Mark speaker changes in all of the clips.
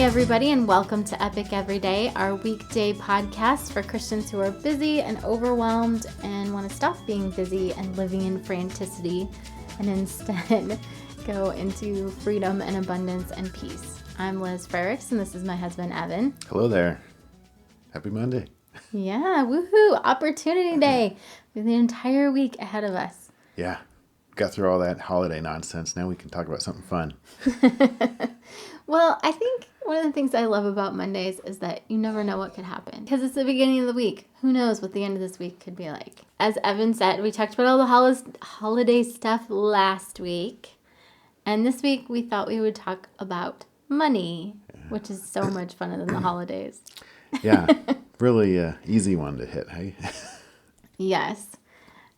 Speaker 1: everybody, and welcome to Epic Everyday, our weekday podcast for Christians who are busy and overwhelmed and want to stop being busy and living in franticity and instead go into freedom and abundance and peace. I'm Liz Frericks, and this is my husband, Evan.
Speaker 2: Hello there. Happy Monday.
Speaker 1: Yeah, woohoo! Opportunity Day. We have the entire week ahead of us.
Speaker 2: Yeah. Got through all that holiday nonsense. Now we can talk about something fun.
Speaker 1: Well, I think one of the things I love about Mondays is that you never know what could happen. Because it's the beginning of the week. Who knows what the end of this week could be like. As Evan said, we talked about all the holiday stuff last week. And this week we thought we would talk about money, which is so much funner than the holidays.
Speaker 2: Yeah. Really easy one to hit, hey?
Speaker 1: Yes.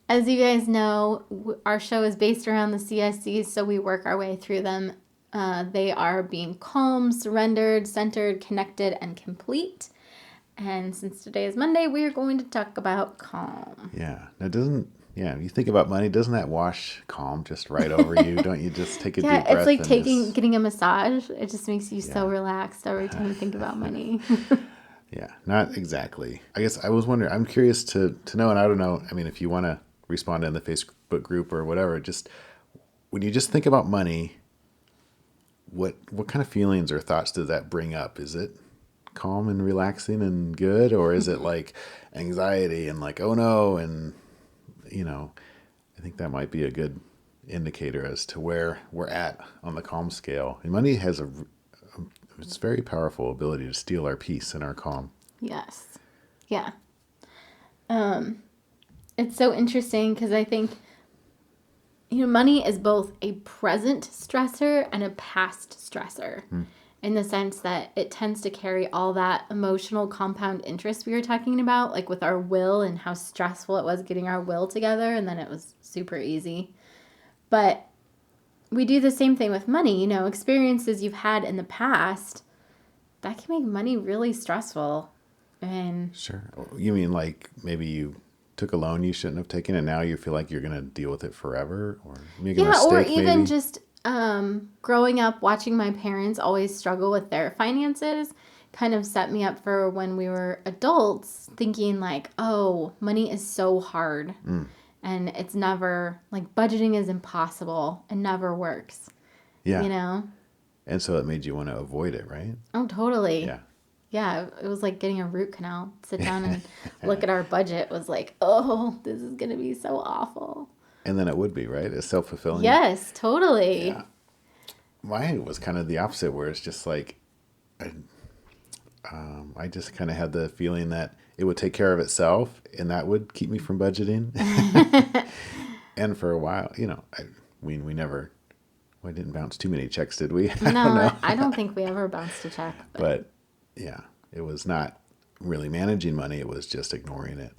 Speaker 1: As you guys know, our show is based around the CSCs, so we work our way through them. They are being calm, surrendered, centered, connected, and complete. And since today is Monday, we are going to talk about calm.
Speaker 2: Yeah. Now you think about money, doesn't that wash calm just right over you? Don't you just take a deep breath?
Speaker 1: Yeah, it's like getting a massage. It just makes you so relaxed every time you think about money.
Speaker 2: Yeah, not exactly. I guess I was wondering, I'm curious to know, and I don't know, I mean, if you want to respond in the Facebook group or whatever, just when you just think about money, what kind of feelings or thoughts does that bring up? Is it calm and relaxing and good, or is it like anxiety and like, oh no, and I think that might be a good indicator as to where we're at on the calm scale. And money has it's very powerful ability to steal our peace and our calm.
Speaker 1: Yes. Yeah. It's so interesting because I think money is both a present stressor and a past stressor in the sense that it tends to carry all that emotional compound interest we were talking about, like with our will and how stressful it was getting our will together, and then it was super easy. But we do the same thing with money, experiences you've had in the past, that can make money really stressful. And
Speaker 2: Sure. You mean like maybe you took a loan you shouldn't have taken and now you feel like you're going to deal with it forever, or making a mistake,
Speaker 1: or even
Speaker 2: maybe?
Speaker 1: just growing up watching my parents always struggle with their finances kind of set me up for when we were adults thinking like, oh, money is so hard and it's never like budgeting is impossible and never works.
Speaker 2: Yeah. And so it made you want to avoid it, right?
Speaker 1: Oh, totally.
Speaker 2: Yeah.
Speaker 1: Yeah, it was like getting a root canal. Sit down and look at our budget was like, oh, this is going to be so awful.
Speaker 2: And then it would be, right? It's self-fulfilling.
Speaker 1: Yes, totally.
Speaker 2: Yeah. Mine was kind of the opposite, where it's just like, I just kind of had the feeling that it would take care of itself, and that would keep me from budgeting. And for a while, we didn't bounce too many checks, did we?
Speaker 1: No, I don't think we ever bounced a check.
Speaker 2: But yeah, it was not really managing money. It was just ignoring it.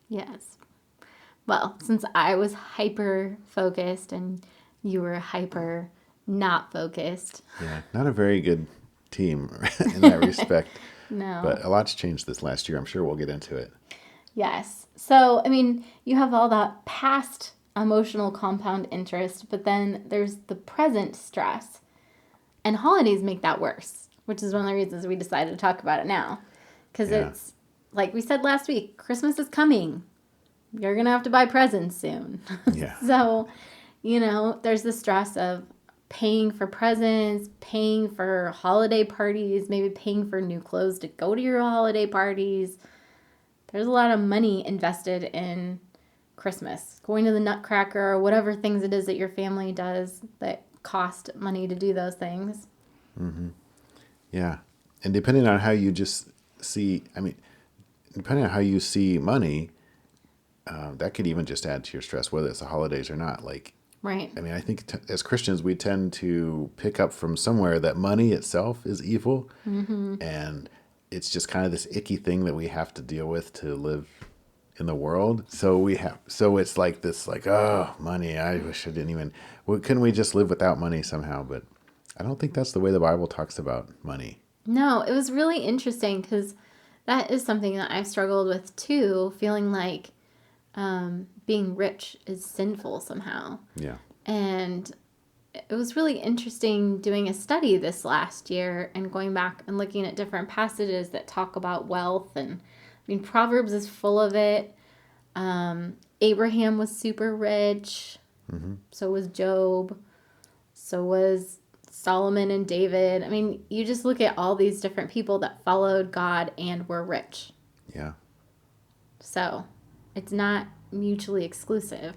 Speaker 1: Yes. Well, since I was hyper focused and you were hyper not focused.
Speaker 2: Yeah, not a very good team in that respect.
Speaker 1: No.
Speaker 2: But a lot's changed this last year. I'm sure we'll get into it.
Speaker 1: Yes. So, you have all that past emotional compound interest, but then there's the present stress. And holidays make that worse, which is one of the reasons we decided to talk about it now. Because it's, like we said last week, Christmas is coming. You're going to have to buy presents soon.
Speaker 2: Yeah.
Speaker 1: So, there's the stress of paying for presents, paying for holiday parties, maybe paying for new clothes to go to your holiday parties. There's a lot of money invested in Christmas, going to the Nutcracker or whatever things it is that your family does that cost money to do those things.
Speaker 2: Mm-hmm. Yeah. And depending on how you depending on how you see money, that could even just add to your stress, whether it's the holidays or not. Like,
Speaker 1: right.
Speaker 2: I think as Christians, we tend to pick up from somewhere that money itself is evil. Mm-hmm. And it's just kind of this icky thing that we have to deal with to live in the world. So it's like this, like, oh, money, I wish I didn't even, couldn't we just live without money somehow? But I don't think that's the way the Bible talks about money.
Speaker 1: No, it was really interesting because that is something that I've struggled with too, feeling like being rich is sinful somehow.
Speaker 2: Yeah.
Speaker 1: And it was really interesting doing a study this last year and going back and looking at different passages that talk about wealth. And I mean, Proverbs is full of it. Abraham was super rich. So was Job. So was Solomon and David. I mean, you just look at all these different people that followed God and were rich.
Speaker 2: Yeah.
Speaker 1: So it's not mutually exclusive.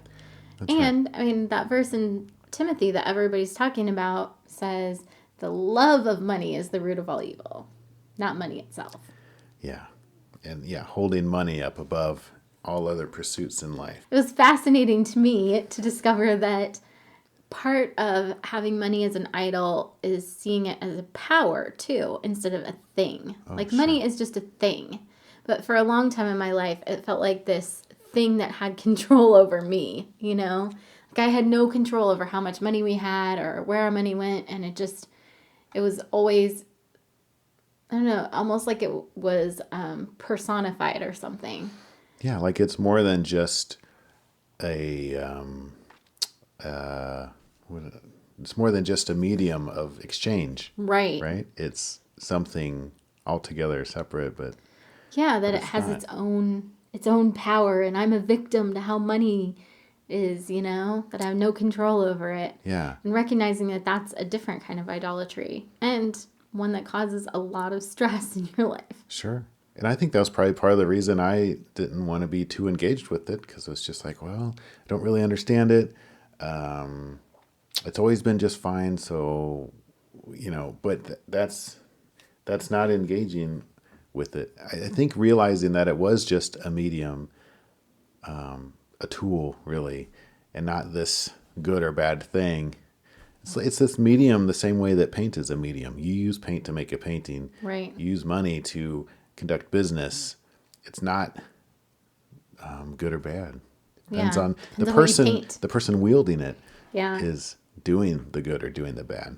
Speaker 2: That's
Speaker 1: And I mean, that verse in Timothy that everybody's talking about says the love of money is the root of all evil, not money itself.
Speaker 2: Yeah. And yeah, holding money up above all other pursuits in life.
Speaker 1: It was fascinating to me to discover that part of having money as an idol is seeing it as a power too, instead of a thing. Like money is just a thing. But for a long time in my life, it felt like this thing that had control over me, you know? Like I had no control over how much money we had or where our money went. And it was always, I don't know, almost like it was personified or something.
Speaker 2: Yeah, like it's more than just a it's more than just a medium of exchange.
Speaker 1: Right.
Speaker 2: Right? It's something altogether separate, but
Speaker 1: Yeah, that it
Speaker 2: it's
Speaker 1: has
Speaker 2: not.
Speaker 1: its own power, and I'm a victim to how money is, you know, that I have no control over it.
Speaker 2: Yeah.
Speaker 1: And recognizing that that's a different kind of idolatry and one that causes a lot of stress in your life.
Speaker 2: Sure. And I think that was probably part of the reason I didn't want to be too engaged with it, because it was just like, well, I don't really understand it. It's always been just fine. So, you know, but that's not engaging with it. I think realizing that it was just a medium, a tool, really, and not this good or bad thing. It's this medium the same way that paint is a medium. You use paint to make a painting.
Speaker 1: Right.
Speaker 2: You use money to conduct business. It's not good or bad. Depends on the
Speaker 1: Depends on what you
Speaker 2: person.
Speaker 1: paint.
Speaker 2: The person wielding it
Speaker 1: Yeah.
Speaker 2: is doing the good or doing the bad.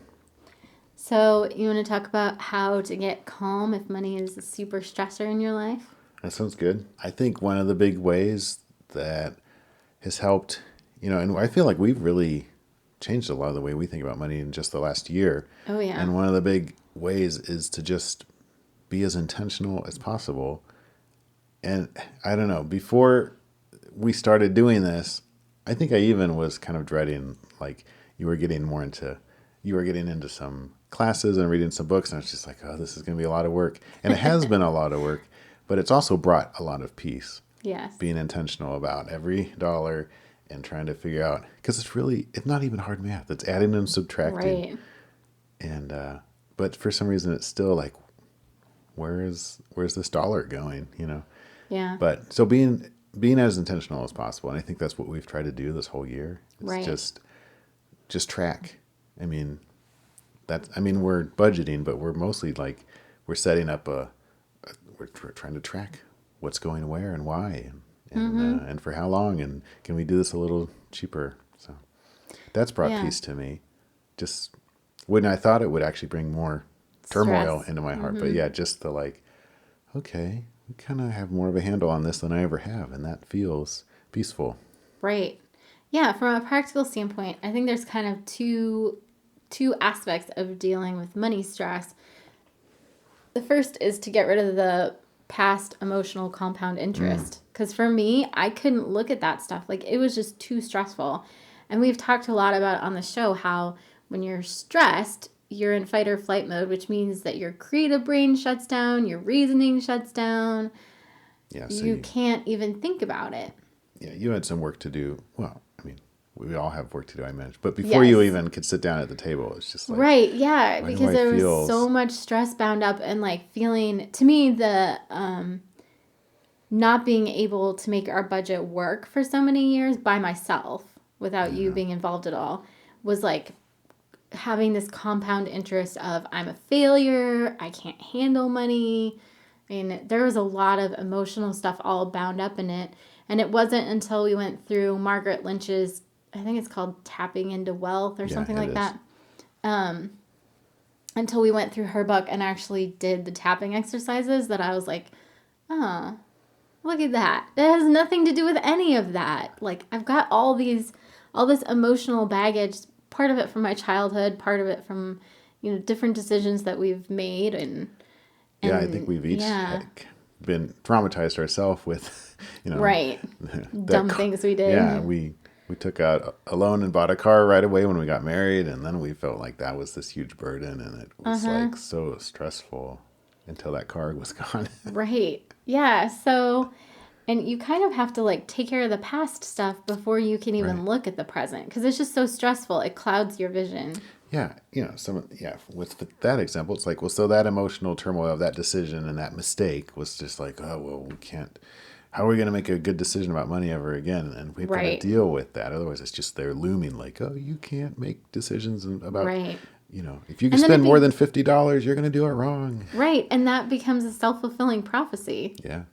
Speaker 1: So, you want to talk about how to get calm if money is a super stressor in your life?
Speaker 2: That sounds good. I think one of the big ways that has helped, you know, and I feel like we've really changed a lot of the way we think about money in just the last year.
Speaker 1: Oh, yeah.
Speaker 2: And one of the big ways is to just be as intentional as possible. And I don't know, before we started doing this, I think I even was kind of dreading, like you were getting into some classes and reading some books, and I was just like, oh, this is going to be a lot of work. And it has been a lot of work, but it's also brought a lot of peace.
Speaker 1: Yes.
Speaker 2: Being intentional about every dollar and trying to figure out, because it's not even hard math. It's adding and subtracting.
Speaker 1: Right.
Speaker 2: And, but for some reason it's still like, where's this dollar going, you know?
Speaker 1: Yeah.
Speaker 2: But so being as intentional as possible. And I think that's what we've tried to do this whole year. It's
Speaker 1: Right.
Speaker 2: just track. I mean, we're budgeting, but we're mostly like, we're setting up we're trying to track what's going where and why and for how long, and can we do this a little cheaper? So that's brought
Speaker 1: Yeah.
Speaker 2: peace to me. Just when I thought it would actually bring more turmoil
Speaker 1: Stress.
Speaker 2: into my heart. But yeah, just the like, okay, we kind of have more of a handle on this than I ever have, and that feels peaceful.
Speaker 1: Right. Yeah, from a practical standpoint, I think there's kind of two aspects of dealing with money stress. The first is to get rid of the past emotional compound interest. Because for me, I couldn't look at that stuff. Like, it was just too stressful. And we've talked a lot about on the show how when you're stressed, you're in fight or flight mode, which means that your creative brain shuts down, your reasoning shuts down.
Speaker 2: Yeah, so
Speaker 1: You can't even think about it.
Speaker 2: you had some work to do. Well, I mean, we all have work to do, I mentioned. But before you
Speaker 1: Yes.
Speaker 2: even could sit down at the table, it's just like,
Speaker 1: Right, yeah,
Speaker 2: why do
Speaker 1: because
Speaker 2: I
Speaker 1: there
Speaker 2: feel
Speaker 1: was so much stress bound up and like feeling, to me, the not being able to make our budget work for so many years by myself without you being involved at all was like having this compound interest of I'm a failure, I can't handle money. I mean, there was a lot of emotional stuff all bound up in it. And it wasn't until we went through Margaret Lynch's, I think it's called Tapping into Wealth or something like that. Until we went through her book and actually did the tapping exercises that I was like, oh, look at that. It has nothing to do with any of that. Like, I've got all this emotional baggage part of it from my childhood, part of it from, different decisions that we've made. And
Speaker 2: I think we've each been traumatized ourselves with,
Speaker 1: right. Dumb things we did.
Speaker 2: Yeah, we took out a loan and bought a car right away when we got married, and then we felt like that was this huge burden, and it was like so stressful until that car was gone.
Speaker 1: Right. Yeah. So, and you kind of have to like take care of the past stuff before you can even look at the present, because it's just so stressful. It clouds your vision.
Speaker 2: Yeah, with that example, it's like, well, so that emotional turmoil of that decision and that mistake was just like, oh, well, we can't, how are we going to make a good decision about money ever again? And we've got to deal with that. Otherwise, it's just there looming like, oh, you can't make decisions about, if you can spend more than $50, you're going to do it wrong.
Speaker 1: Right. And that becomes a self-fulfilling prophecy.
Speaker 2: Yeah.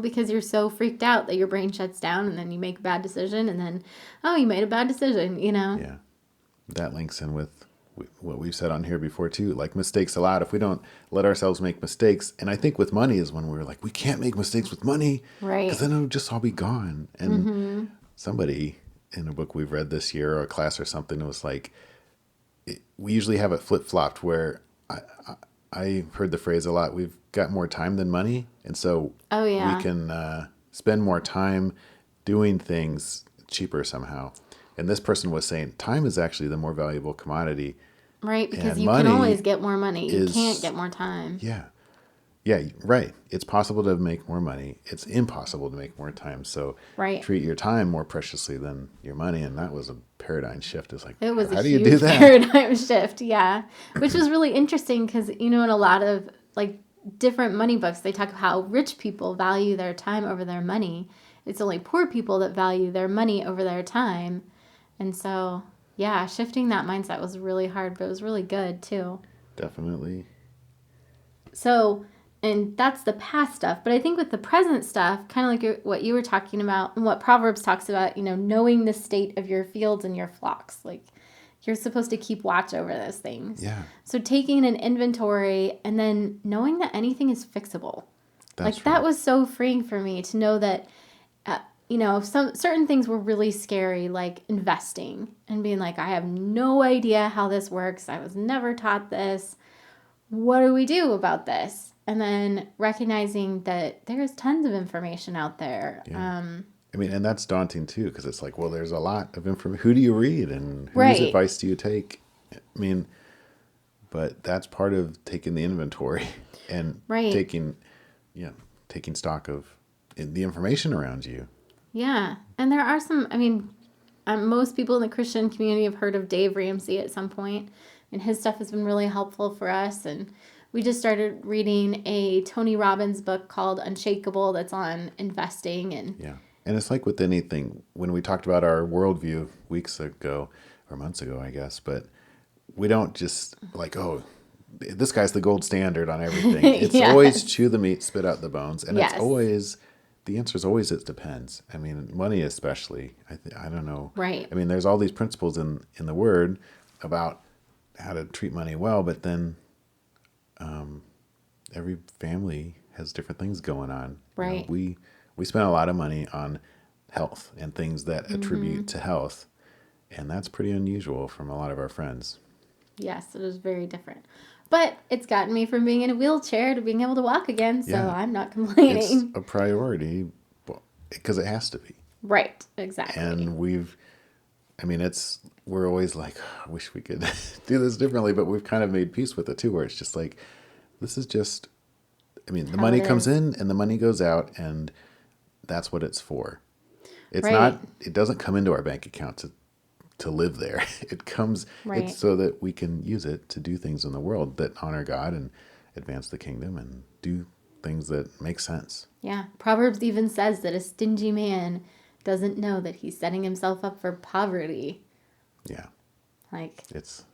Speaker 1: Because you're so freaked out that your brain shuts down, and then you make a bad decision, and then, oh, you made a bad decision,
Speaker 2: Yeah. That links in with what we've said on here before too, like mistakes allowed. If we don't let ourselves make mistakes, and I think with money is when we're like, we can't make mistakes with money,
Speaker 1: right?
Speaker 2: Because then it'll just all be gone. And somebody in a book we've read this year or a class or something, it was like, we usually have it flip-flopped where I heard the phrase a lot, we've got more time than money, and so we can spend more time doing things cheaper somehow. And this person was saying time is actually the more valuable commodity.
Speaker 1: Right, because you can always get more money. You can't get more time.
Speaker 2: Yeah. Yeah, right. It's possible to make more money. It's impossible to make more time. So treat your time more preciously than your money. And that was a paradigm shift. It's like,
Speaker 1: it was
Speaker 2: how
Speaker 1: a
Speaker 2: do you
Speaker 1: huge
Speaker 2: do that?
Speaker 1: paradigm shift, yeah. Which was really interesting because, in a lot of like different money books, they talk about how rich people value their time over their money. It's only poor people that value their money over their time. And so, shifting that mindset was really hard, but it was really good too.
Speaker 2: Definitely.
Speaker 1: So, and that's the past stuff. But I think with the present stuff, kind of like what you were talking about and what Proverbs talks about, knowing the state of your fields and your flocks. Like, you're supposed to keep watch over those things.
Speaker 2: Yeah.
Speaker 1: So taking an inventory and then knowing that anything is fixable. That was so freeing for me to know that some certain things were really scary, like investing and being like, I have no idea how this works. I was never taught this. What do we do about this? And then recognizing that there's tons of information out there.
Speaker 2: Yeah. And that's daunting too, because it's like, well, there's a lot of information. Who do you read and whose advice do you take? But that's part of taking the inventory and taking stock of the information around you.
Speaker 1: Yeah. And there are some, most people in the Christian community have heard of Dave Ramsey at some point, and his stuff has been really helpful for us. And we just started reading a Tony Robbins book called Unshakable that's on investing. And
Speaker 2: it's like with anything, when we talked about our worldview weeks ago, or months ago, I guess, but we don't just like, oh, this guy's the gold standard on everything. It's always chew the meat, spit out the bones. And it's always... The answer is always it depends. Money especially. I don't know.
Speaker 1: Right.
Speaker 2: There's all these principles in the Word about how to treat money well, but then every family has different things going on.
Speaker 1: Right.
Speaker 2: We spend a lot of money on health and things that attribute to health, and that's pretty unusual from a lot of our friends.
Speaker 1: Yes, it is very different. But it's gotten me from being in a wheelchair to being able to walk again, so I'm not complaining.
Speaker 2: It's a priority because it has to be.
Speaker 1: Right, exactly.
Speaker 2: And we're always like, oh, I wish we could do this differently, but we've kind of made peace with it too, where it's just like, this is just, the money comes in and the money goes out, and that's what it's for. It's not, it doesn't come into our bank account to live there. It comes, it's so that we can use it to do things in the world that honor God and advance the kingdom and do things that make sense.
Speaker 1: Yeah. Proverbs even says that a stingy man doesn't know that he's setting himself up for poverty.
Speaker 2: Yeah.
Speaker 1: There's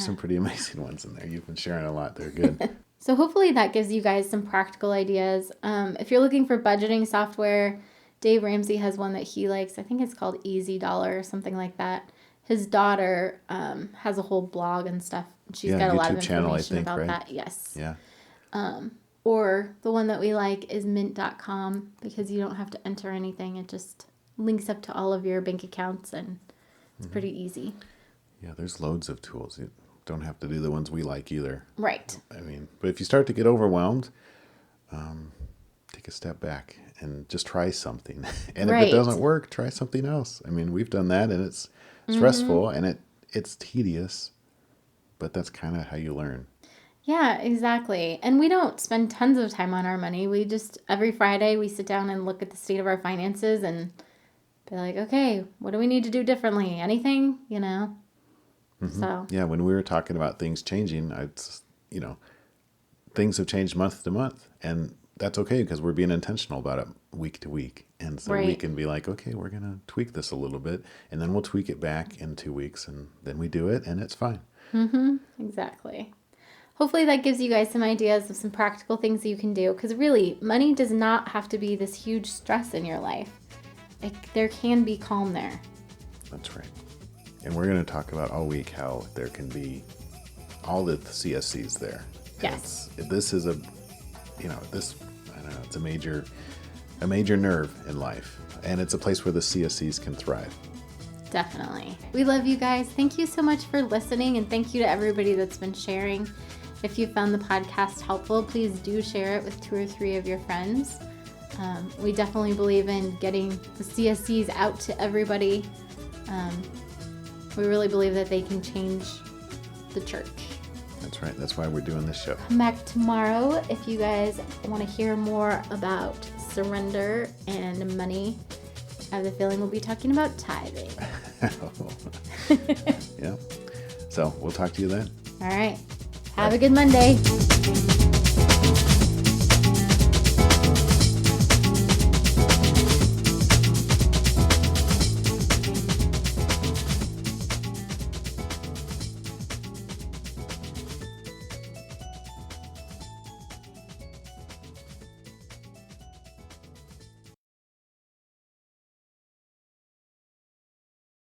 Speaker 2: some pretty amazing ones in there. You've been sharing a lot. They're good.
Speaker 1: So hopefully that gives you guys some practical ideas. If you're looking for budgeting software, Dave Ramsey has one that he likes. I think it's called Easy Dollar or something like that. His daughter has a whole blog and stuff. She's got a lot of information about that. Yes.
Speaker 2: Yeah.
Speaker 1: Or the one that we like is mint.com, because you don't have to enter anything. It just links up to all of your bank accounts, and it's pretty easy.
Speaker 2: Yeah, there's loads of tools. You don't have to do the ones we like either.
Speaker 1: Right.
Speaker 2: I mean, but if you start to get overwhelmed, take a step back and just try something. And if it doesn't work, try something else. I mean, we've done that, and it's stressful and it's tedious, but that's kind of how you learn.
Speaker 1: Yeah, exactly. And we don't spend tons of time on our money. We just, every Friday, we sit down and look at the state of our finances and be like, okay, what do we need to do differently? Anything, So.
Speaker 2: Yeah, when we were talking about things changing, things have changed month to month, and that's okay because we're being intentional about it week to week. And so we can be like, okay, we're going to tweak this a little bit, and then we'll tweak it back in 2 weeks, and then we do it, and it's fine.
Speaker 1: Exactly. Hopefully that gives you guys some ideas of some practical things that you can do, because really, money does not have to be this huge stress in your life. There can be calm there.
Speaker 2: That's right. And we're going to talk about all week how there can be all the CSCs there.
Speaker 1: Yes.
Speaker 2: This is it's a major nerve in life, and it's a place where the CSCs can thrive.
Speaker 1: Definitely. We love you guys. Thank you so much for listening, and thank you to everybody that's been sharing. If you found the podcast helpful, please do share it with 2 or 3 of your friends. We definitely believe in getting the CSCs out to everybody. We really believe that they can change the church.
Speaker 2: That's right. That's why we're doing this show.
Speaker 1: Come back tomorrow if you guys want to hear more about surrender and money. I have the feeling we'll be talking about tithing.
Speaker 2: Yeah. So we'll talk to you then.
Speaker 1: All right. Have a good Monday.